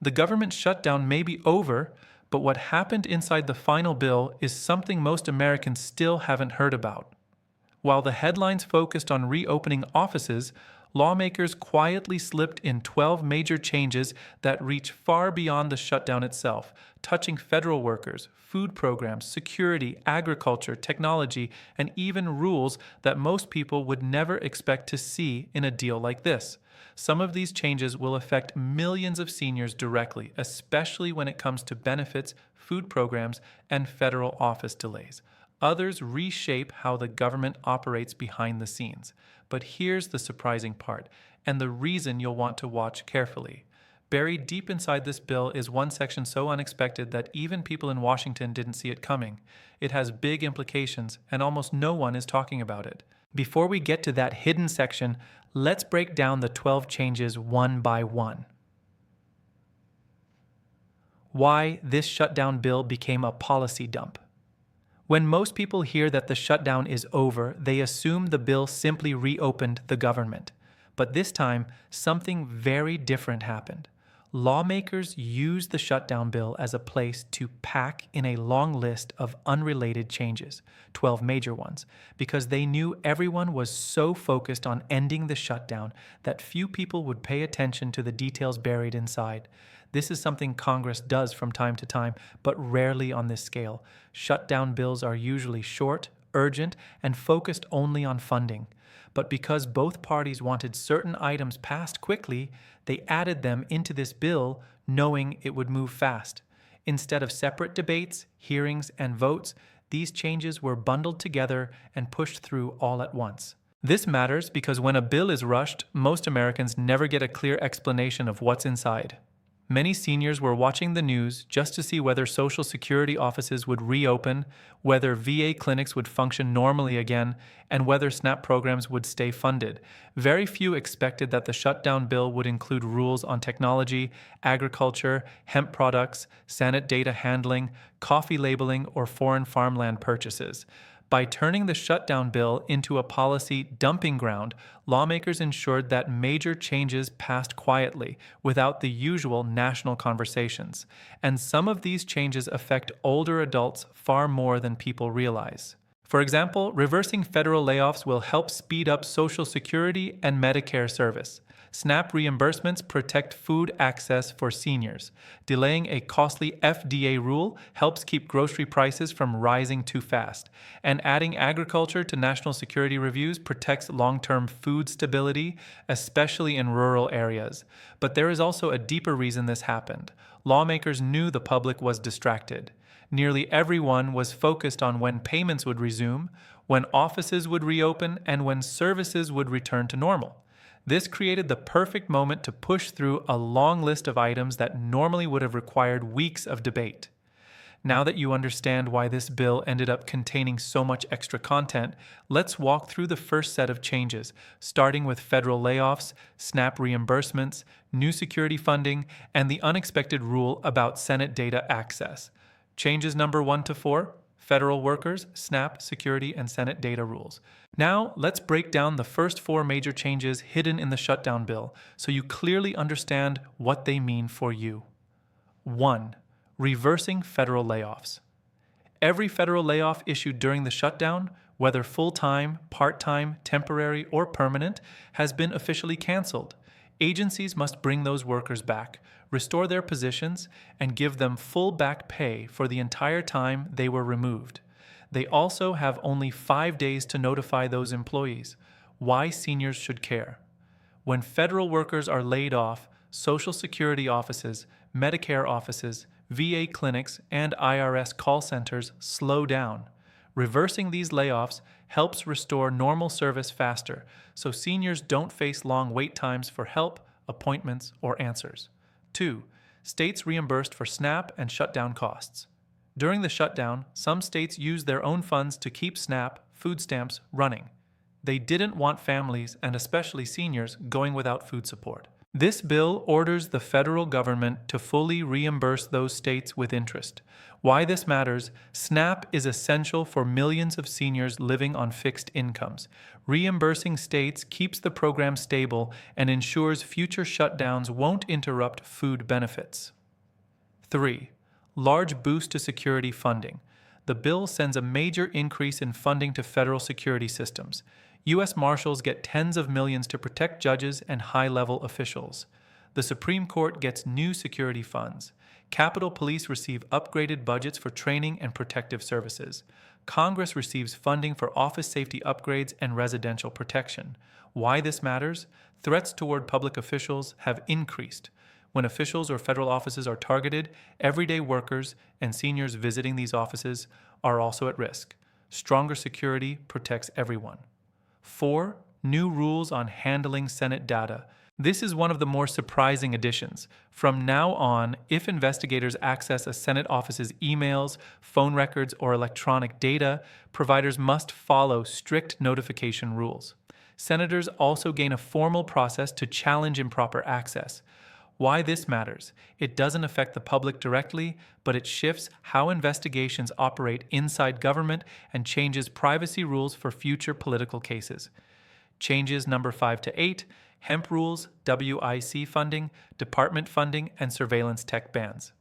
The government shutdown may be over, but what happened inside the final bill is something most Americans still haven't heard about. While the headlines focused on reopening offices, lawmakers quietly slipped in 12 major changes that reach far beyond the shutdown itself, touching federal workers, food programs, security, agriculture, technology, and even rules that most people would never expect to see in a deal like this. Some of these changes will affect millions of seniors directly, especially when it comes to benefits, food programs, and federal office delays. Others reshape how the government operates behind the scenes. But here's the surprising part, and the reason you'll want to watch carefully. Buried deep inside this bill is one section so unexpected that even people in Washington didn't see it coming. It has big implications, and almost no one is talking about it. Before we get to that hidden section, let's break down the 12 changes one by one. Why this shutdown bill became a policy dump. When most people hear that the shutdown is over, they assume the bill simply reopened the government. But this time, something very different happened. Lawmakers used the shutdown bill as a place to pack in a long list of unrelated changes, 12 major ones, because they knew everyone was so focused on ending the shutdown that few people would pay attention to the details buried inside. This is something Congress does from time to time, but rarely on this scale. Shutdown bills are usually short, urgent, and focused only on funding. But because both parties wanted certain items passed quickly, they added them into this bill knowing it would move fast. Instead of separate debates, hearings, and votes, these changes were bundled together and pushed through all at once. This matters because when a bill is rushed, most Americans never get a clear explanation of what's inside. Many seniors were watching the news just to see whether Social Security offices would reopen, whether VA clinics would function normally again, and whether SNAP programs would stay funded. Very few expected that the shutdown bill would include rules on technology, agriculture, hemp products, sanit data handling, coffee labeling, or foreign farmland purchases. By turning the shutdown bill into a policy dumping ground, lawmakers ensured that major changes passed quietly, without the usual national conversations. And some of these changes affect older adults far more than people realize. For example, reversing federal layoffs will help speed up Social Security and Medicare service. SNAP reimbursements protect food access for seniors. Delaying a costly FDA rule helps keep grocery prices from rising too fast. And adding agriculture to national security reviews protects long-term food stability, especially in rural areas. But there is also a deeper reason this happened. Lawmakers knew the public was distracted. Nearly everyone was focused on when payments would resume, when offices would reopen, and when services would return to normal. This created the perfect moment to push through a long list of items that normally would have required weeks of debate. Now that you understand why this bill ended up containing so much extra content, let's walk through the first set of changes, starting with federal layoffs, SNAP reimbursements, new security funding, and the unexpected rule about Senate data access. Changes number 1 to 4. Federal workers, SNAP, security, and Senate data rules. Now, let's break down the first 4 major changes hidden in the shutdown bill so you clearly understand what they mean for you. 1. Reversing federal layoffs. Every federal layoff issued during the shutdown, whether full-time, part-time, temporary, or permanent, has been officially canceled. Agencies must bring those workers back, restore their positions, and give them full back pay for the entire time they were removed. They also have only 5 days to notify those employees. Why seniors should care. When federal workers are laid off, Social Security offices, Medicare offices, VA clinics, and IRS call centers slow down. Reversing these layoffs helps restore normal service faster, so seniors don't face long wait times for help, appointments, or answers. 2. States reimbursed for SNAP and shutdown costs. During the shutdown, some states used their own funds to keep SNAP, food stamps, running. They didn't want families, and especially seniors, going without food support. This bill orders the federal government to fully reimburse those states with interest. Why this matters: SNAP is essential for millions of seniors living on fixed incomes. Reimbursing states keeps the program stable and ensures future shutdowns won't interrupt food benefits. 3. Large boost to security funding. The bill sends a major increase in funding to federal security systems. U.S. Marshals get tens of millions to protect judges and high-level officials. The Supreme Court gets new security funds. Capitol Police receive upgraded budgets for training and protective services. Congress receives funding for office safety upgrades and residential protection. Why this matters? Threats toward public officials have increased. When officials or federal offices are targeted, everyday workers and seniors visiting these offices are also at risk. Stronger security protects everyone. 4. New rules on handling Senate data. This is one of the more surprising additions. From now on, if investigators access a Senate office's emails, phone records, or electronic data, providers must follow strict notification rules. Senators also gain a formal process to challenge improper access. Why this matters: it doesn't affect the public directly, but it shifts how investigations operate inside government and changes privacy rules for future political cases. Changes number 5 to 8: hemp rules, WIC funding, department funding, and surveillance tech bans.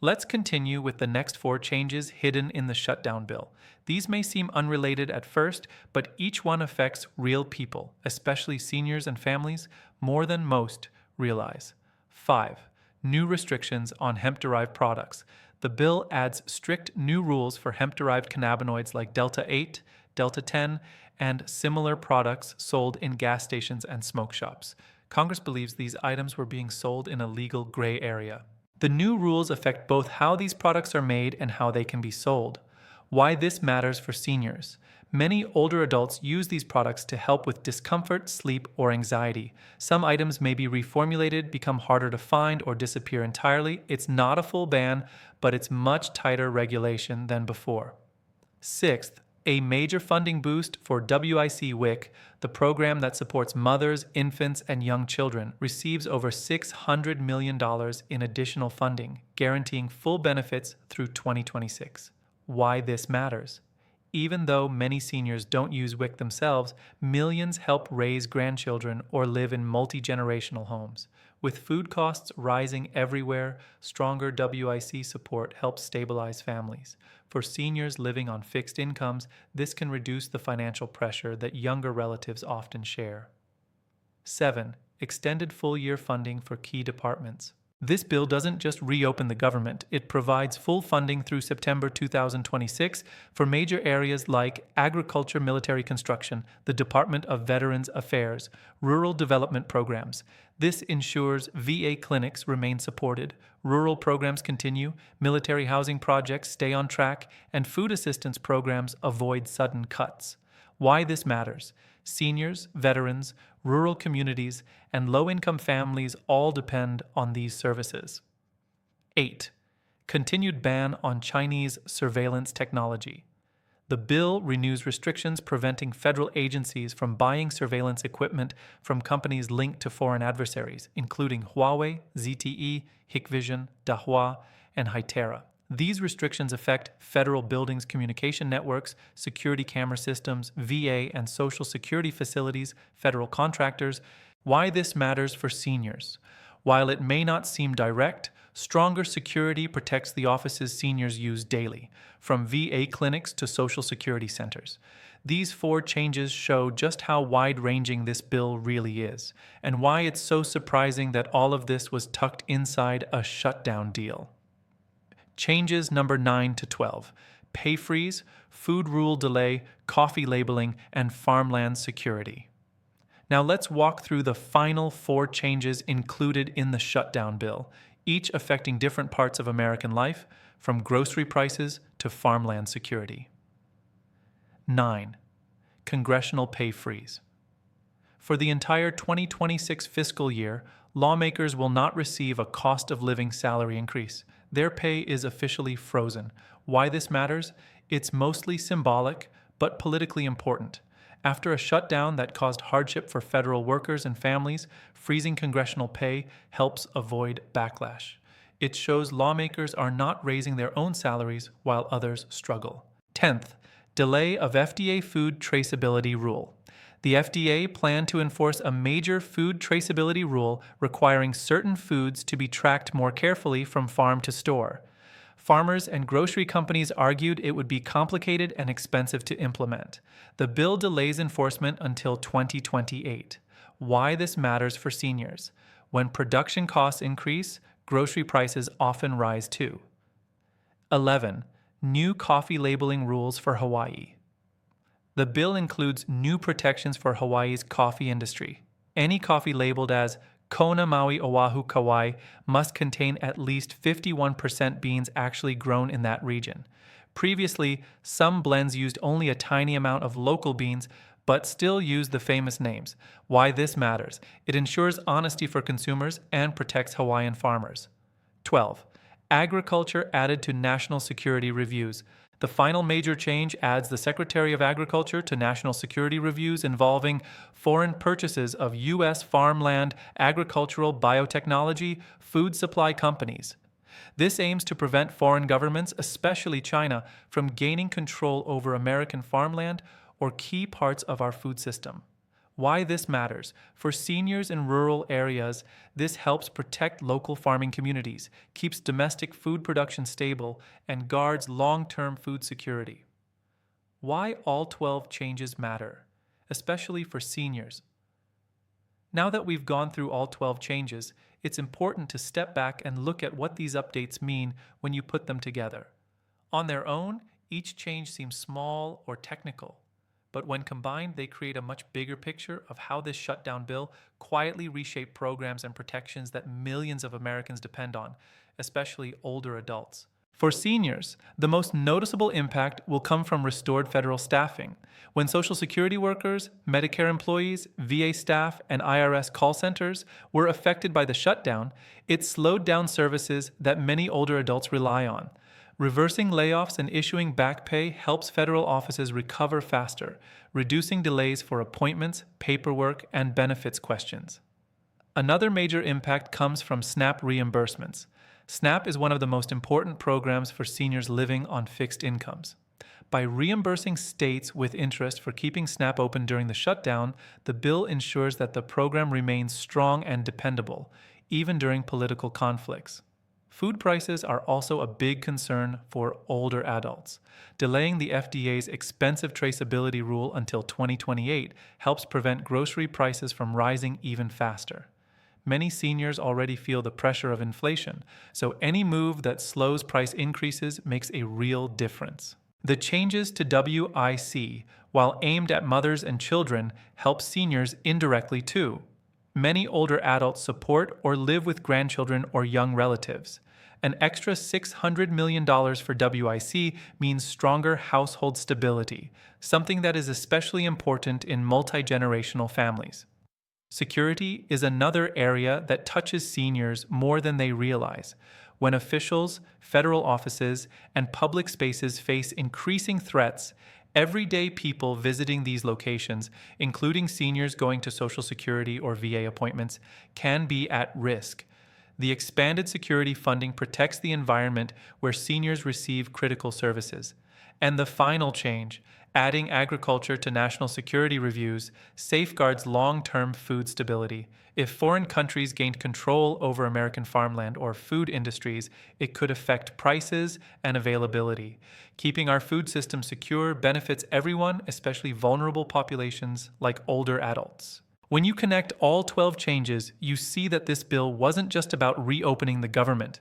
Let's continue with the next 4 changes hidden in the shutdown bill. These may seem unrelated at first, but each one affects real people, especially seniors and families, more than most realize. 5. New restrictions on hemp-derived products. The bill adds strict new rules for hemp-derived cannabinoids like Delta-8, Delta-10, and similar products sold in gas stations and smoke shops. Congress believes these items were being sold in a legal gray area. The new rules affect both how these products are made and how they can be sold. Why this matters for seniors: many older adults use these products to help with discomfort, sleep, or anxiety. Some items may be reformulated, become harder to find, or disappear entirely. It's not a full ban, but it's much tighter regulation than before. 6th, a major funding boost for WIC-WIC, the program that supports mothers, infants, and young children, receives over $600 million in additional funding, guaranteeing full benefits through 2026. Why this matters: even though many seniors don't use WIC themselves, millions help raise grandchildren or live in multi-generational homes. With food costs rising everywhere, stronger WIC support helps stabilize families. For seniors living on fixed incomes, this can reduce the financial pressure that younger relatives often share. 7. Extended full-year funding for key departments. This bill doesn't just reopen the government, it provides full funding through September 2026 for major areas like agriculture, military construction, the Department of Veterans Affairs, rural development programs. This ensures VA clinics remain supported, rural programs continue, military housing projects stay on track, and food assistance programs avoid sudden cuts. Why this matters: seniors, veterans, rural communities, and low-income families all depend on these services. 8. Continued ban on Chinese surveillance technology. The bill renews restrictions preventing federal agencies from buying surveillance equipment from companies linked to foreign adversaries, including Huawei, ZTE, Hikvision, Dahua, and Hytera. These restrictions affect federal buildings, communication networks, security camera systems, VA and Social Security facilities, federal contractors. Why this matters for seniors: while it may not seem direct, stronger security protects the offices seniors use daily, from VA clinics to Social Security centers. These 4 changes show just how wide-ranging this bill really is, and why it's so surprising that all of this was tucked inside a shutdown deal. Changes number 9 to 12: pay freeze, food rule delay, coffee labeling, and farmland security. Now let's walk through the final 4 changes included in the shutdown bill, each affecting different parts of American life, from grocery prices to farmland security. 9. Congressional pay freeze. For the entire 2026 fiscal year, lawmakers will not receive a cost of living salary increase. Their pay is officially frozen. Why this matters? It's mostly symbolic, but politically important. After a shutdown that caused hardship for federal workers and families, freezing congressional pay helps avoid backlash. It shows lawmakers are not raising their own salaries while others struggle. 10th, delay of FDA food traceability rule. The FDA planned to enforce a major food traceability rule requiring certain foods to be tracked more carefully from farm to store. Farmers and grocery companies argued it would be complicated and expensive to implement. The bill delays enforcement until 2028. Why this matters for seniors. When production costs increase, grocery prices often rise too. 11. New coffee labeling rules for Hawaii. The bill includes new protections for Hawaii's coffee industry. Any coffee labeled as Kona Maui Oahu Kauai must contain at least 51% beans actually grown in that region. Previously, some blends used only a tiny amount of local beans, but still used the famous names. Why this matters? It ensures honesty for consumers and protects Hawaiian farmers. 12. Agriculture added to national security reviews. The final major change adds the Secretary of Agriculture to national security reviews involving foreign purchases of U.S. farmland, agricultural, biotechnology, food supply companies. This aims to prevent foreign governments, especially China, from gaining control over American farmland or key parts of our food system. Why this matters. For seniors in rural areas, this helps protect local farming communities, keeps domestic food production stable, and guards long-term food security. Why all 12 changes matter, especially for seniors. Now that we've gone through all 12 changes, it's important to step back and look at what these updates mean when you put them together. On their own, each change seems small or technical. But when combined, they create a much bigger picture of how this shutdown bill quietly reshaped programs and protections that millions of Americans depend on, especially older adults. For seniors, the most noticeable impact will come from restored federal staffing. When Social Security workers, Medicare employees, VA staff, and IRS call centers were affected by the shutdown, it slowed down services that many older adults rely on. Reversing layoffs and issuing back pay helps federal offices recover faster, reducing delays for appointments, paperwork, and benefits questions. Another major impact comes from SNAP reimbursements. SNAP is one of the most important programs for seniors living on fixed incomes. By reimbursing states with interest for keeping SNAP open during the shutdown, the bill ensures that the program remains strong and dependable, even during political conflicts. Food prices are also a big concern for older adults. Delaying the FDA's expensive traceability rule until 2028 helps prevent grocery prices from rising even faster. Many seniors already feel the pressure of inflation, so any move that slows price increases makes a real difference. The changes to WIC, while aimed at mothers and children, help seniors indirectly too. Many older adults support or live with grandchildren or young relatives. An extra $600 million for WIC means stronger household stability, something that is especially important in multi-generational families. Security is another area that touches seniors more than they realize. When officials, federal offices, and public spaces face increasing threats, everyday people visiting these locations, including seniors going to Social Security or VA appointments, can be at risk. The expanded security funding protects the environment where seniors receive critical services. And the final change, adding agriculture to national security reviews, safeguards long-term food stability. If foreign countries gained control over American farmland or food industries, it could affect prices and availability. Keeping our food system secure benefits everyone, especially vulnerable populations like older adults. When you connect all 12 changes, you see that this bill wasn't just about reopening the government.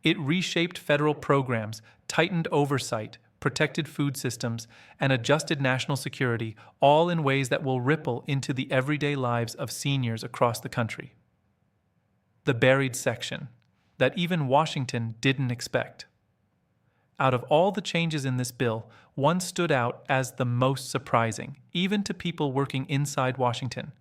It reshaped federal programs, tightened oversight, protected food systems, and adjusted national security, all in ways that will ripple into the everyday lives of seniors across the country. The buried section that even Washington didn't expect. Out of all the changes in this bill, one stood out as the most surprising, even to people working inside Washington.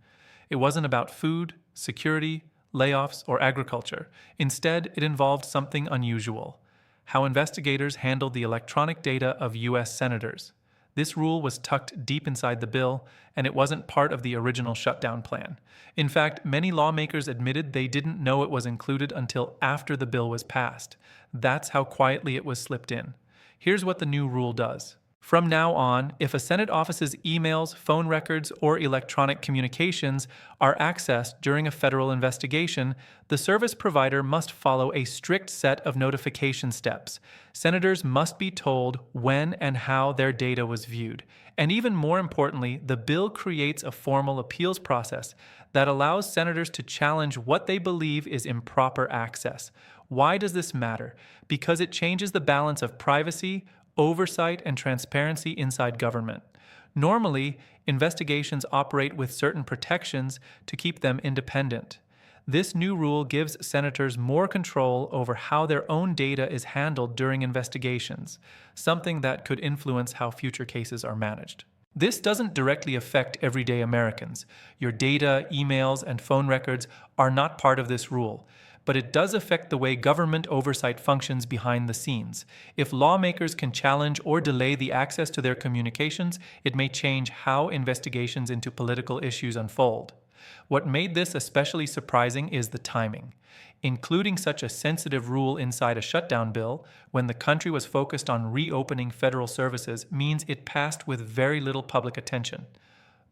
It wasn't about food, security, layoffs, or agriculture. Instead, it involved something unusual: how investigators handled the electronic data of U.S. senators. This rule was tucked deep inside the bill, and it wasn't part of the original shutdown plan. In fact, many lawmakers admitted they didn't know it was included until after the bill was passed. That's how quietly it was slipped in. Here's what the new rule does. From now on, if a Senate office's emails, phone records, or electronic communications are accessed during a federal investigation, the service provider must follow a strict set of notification steps. Senators must be told when and how their data was viewed. And even more importantly, the bill creates a formal appeals process that allows senators to challenge what they believe is improper access. Why does this matter? Because it changes the balance of privacy, oversight, and transparency inside government. Normally, investigations operate with certain protections to keep them independent. This new rule gives senators more control over how their own data is handled during investigations, something that could influence how future cases are managed. This doesn't directly affect everyday Americans. Your data, emails, and phone records are not part of this rule, but it does affect the way government oversight functions behind the scenes. If lawmakers can challenge or delay the access to their communications, it may change how investigations into political issues unfold. What made this especially surprising is the timing. Including such a sensitive rule inside a shutdown bill, when the country was focused on reopening federal services, means it passed with very little public attention.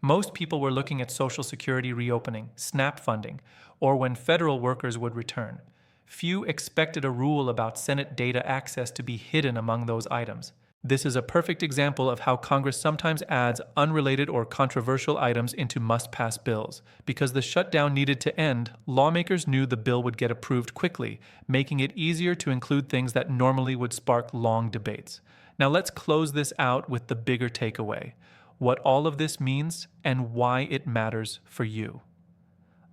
Most people were looking at Social Security reopening, SNAP funding, or when federal workers would return. Few expected a rule about Senate data access to be hidden among those items. This is a perfect example of how Congress sometimes adds unrelated or controversial items into must-pass bills. Because the shutdown needed to end, lawmakers knew the bill would get approved quickly, making it easier to include things that normally would spark long debates. Now let's close this out with the bigger takeaway: what all of this means and why it matters for you.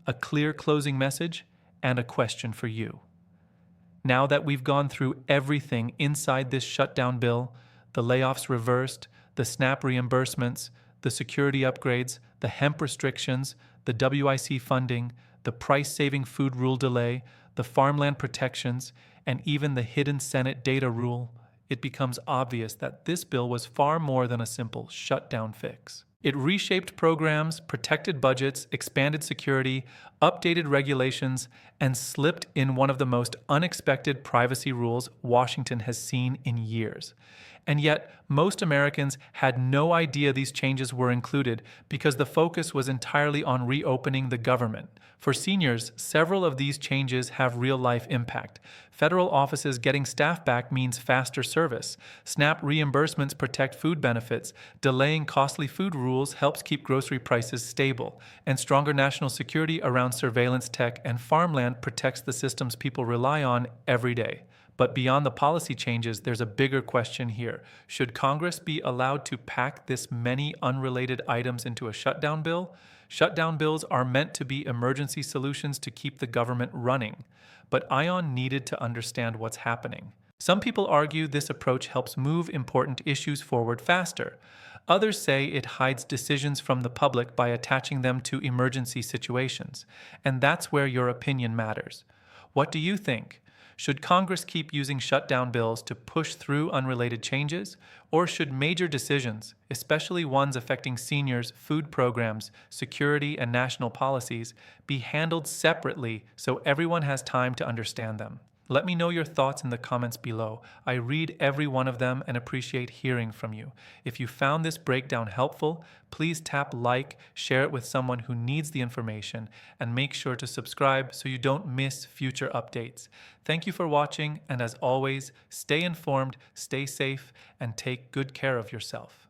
A clear closing message and a question for you. Now that we've gone through everything inside this shutdown bill, the layoffs reversed, the SNAP reimbursements, the security upgrades, the hemp restrictions, the WIC funding, the price-saving food rule delay, the farmland protections, and even the hidden Senate data rule, it becomes obvious that this bill was far more than a simple shutdown fix. It reshaped programs, protected budgets, expanded security, updated regulations, and slipped in one of the most unexpected privacy rules Washington has seen in years. And yet, most Americans had no idea these changes were included because the focus was entirely on reopening the government. For seniors, several of these changes have real-life impact. Federal offices getting staff back means faster service. SNAP reimbursements protect food benefits. Delaying costly food rules helps keep grocery prices stable. And stronger national security around surveillance tech and farmland protects the systems people rely on every day. But beyond the policy changes, there's a bigger question here. Should Congress be allowed to pack this many unrelated items into a shutdown bill? Shutdown bills are meant to be emergency solutions to keep the government running. But ION needed to understand what's happening. Some people argue this approach helps move important issues forward faster. Others say it hides decisions from the public by attaching them to emergency situations. And that's where your opinion matters. What do you think? Should Congress keep using shutdown bills to push through unrelated changes? Or should major decisions, especially ones affecting seniors, food programs, security, and national policies, be handled separately so everyone has time to understand them? Let me know your thoughts in the comments below. I read every one of them and appreciate hearing from you. If you found this breakdown helpful, please tap like, share it with someone who needs the information, and make sure to subscribe so you don't miss future updates. Thank you for watching, and as always, stay informed, stay safe, and take good care of yourself.